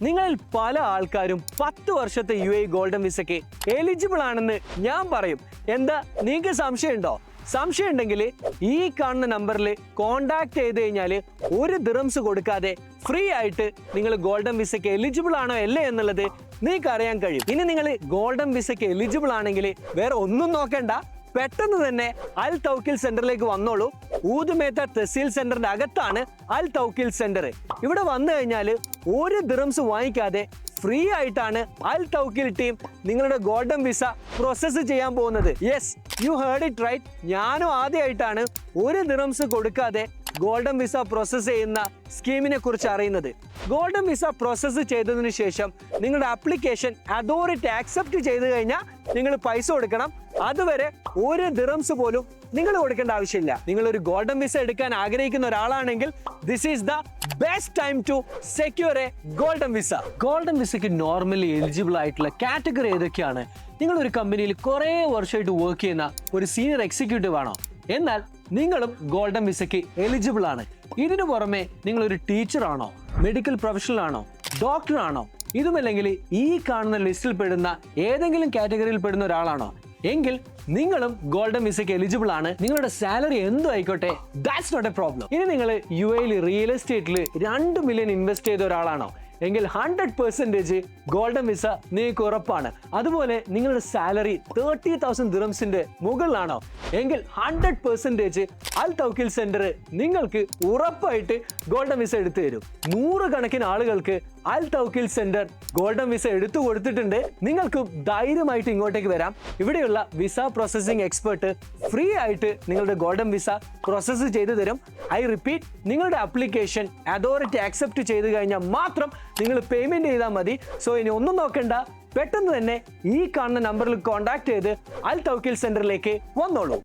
നിങ്ങളിൽ പല ആൾക്കാരും 10 വർഷത്തെ UAE ഗോൾഡൻ വിസയ്ക്ക് എലിജിബിൾ ആണെന്ന് ഞാൻ പറയും. എന്താ നിങ്ങൾക്ക് സംശയമുണ്ടോ? സംശയം ഉണ്ടെങ്കിൽ ഈ കാണുന്ന നമ്പറിൽ കോണ്ടാക്ട് ചെയ്ത് കഴിഞ്ഞാൽ 1 ദിറംസ് കൊടുക്കാതെ ഫ്രീ ആയിട്ട് നിങ്ങൾ ഗോൾഡൻ വിസയ്ക്ക് എലിജിബിൾ ആണോ അല്ലേ എന്നുള്ളത് നിങ്ങൾക്ക് അറിയാൻ കഴിയും. ഇനി നിങ്ങൾ ഗോൾഡൻ വിസയ്ക്ക് എലിജിബിൾ ആണെങ്കിൽ വേറെ ഒന്നും നോക്കണ്ട, പെട്ടെന്ന് തന്നെ അൽ തൗക്കിൽ സെന്ററിലേക്ക് വന്നോളൂ. ഊദുമേത്ത തഹസീൽ സെന്ററിന്റെ അകത്താണ് അൽ തൗക്കിൽ സെന്റർ. ഇവിടെ വന്നു കഴിഞ്ഞാൽ 1 ദിറംസ് വാങ്ങിക്കാതെ ഫ്രീ ആയിട്ടാണ് അൽ തൗക്കിൽ ടീം നിങ്ങളുടെ ഗോൾഡൻ വിസ പ്രോസസ്സ് ചെയ്യാൻ പോകുന്നത്. Yes, you heard it right. ഞാനും ആദ്യമായിട്ടാണ് 1 ദിറംസ് കൊടുക്കാതെ ഗോൾഡൻ വിസ പ്രോസസ്സ് ചെയ്യുന്ന സ്കീമിനെ കുറിച്ച് അറിയുന്നത്. ഗോൾഡൻ വിസ പ്രോസസ്സ് ചെയ്തതിനു ശേഷം നിങ്ങളുടെ ആപ്ലിക്കേഷൻ അതോറിറ്റി ആക്സെപ്റ്റ് ചെയ്ത് കഴിഞ്ഞാൽ നിങ്ങൾ പൈസ കൊടുക്കണം. അതുവരെ 1 ദിറംസ് പോലും നിങ്ങൾ കൊടുക്കേണ്ട ആവശ്യമില്ല. നിങ്ങൾ ഒരു ഗോൾഡൻ വിസ എടുക്കാൻ ആഗ്രഹിക്കുന്ന ഒരാളാണെങ്കിൽ this is the best time to secure a golden visa. Golden വിസയ്ക്ക് നോർമലി എലിജിബിൾ ആയിട്ടുള്ള കാറ്റഗറി ഏതൊക്കെയാണ്? നിങ്ങൾ ഒരു കമ്പനിയിൽ കുറേ വർഷമായിട്ട് വർക്ക് ചെയ്യുന്ന ഒരു സീനിയർ എക്സിക്യൂട്ടീവ് ആണോ? എന്നാൽ നിങ്ങളും ഗോൾഡൻ വിസയ്ക്ക് എലിജിബിൾ ആണ്. ഇതിനു പുറമെ നിങ്ങൾ ഒരു ടീച്ചർ ആണോ, മെഡിക്കൽ പ്രൊഫഷണൽ ആണോ, ഡോക്ടർ ആണോ, ഇതുമല്ലെങ്കിൽ ഈ കാണുന്ന ലിസ്റ്റിൽ പെടുന്ന ഏതെങ്കിലും കാറ്റഗറിയിൽ പെടുന്ന ഒരാളാണോ എങ്കിൽ നിങ്ങളും ഗോൾഡൻ വിസയ്ക്ക് എലിജിബിൾ ആണ്. നിങ്ങളുടെ സാലറി എന്തും ആയിക്കോട്ടെ, ദാറ്റ്സ് നോട്ട് എ പ്രോബ്ലം. ഇനി നിങ്ങൾ UAEയിൽ റിയൽ എസ്റ്റേറ്റിൽ 2 മില്യൺ ഇൻവെസ്റ്റ് ചെയ്ത ഒരാളാണോ എങ്കിൽ 100% ഗോൾഡൻ വിസ നിങ്ങൾക്ക് ഉറപ്പാണ്. അതുപോലെ നിങ്ങളുടെ സാലറി 30,000 ദിറംസിന്റെ മുകളിലാണോ എങ്കിൽ 100% അൽ തൗക്കിൽ സെന്റർ നിങ്ങൾക്ക് ഉറപ്പായിട്ട് ഗോൾഡൻ വിസ എടുത്തു തരും. 100 കണക്കിന് ആളുകൾക്ക് അൽ തൗക്കിൽ സെന്റർ ഗോൾഡൻ വിസ എടുത്തു കൊടുത്തിട്ടുണ്ട്. നിങ്ങൾക്ക് ധൈര്യമായിട്ട് ഇങ്ങോട്ടേക്ക് വരാം. ഇവിടെയുള്ള വിസ പ്രോസസ്സിംഗ് എക്സ്പെർട്ട് ഫ്രീ ആയിട്ട് നിങ്ങളുടെ ഗോൾഡൻ വിസ പ്രോസസ്സ് ചെയ്തു തരും. ഐ റിപ്പീറ്റ്, നിങ്ങളുടെ ആപ്ലിക്കേഷൻ അതോറിറ്റി ആക്സെപ്റ്റ് ചെയ്ത് കഴിഞ്ഞാൽ മാത്രം നിങ്ങൾ പേയ്മെന്റ് ചെയ്താൽ മതി. സോ ഇനി ഒന്നും നോക്കണ്ട, പെട്ടെന്ന് തന്നെ ഈ കാണുന്ന നമ്പറിൽ കോൺടാക്ട് ചെയ്ത് അൽ തൗക്കിൽ സെന്ററിലേക്ക് വന്നോളൂ.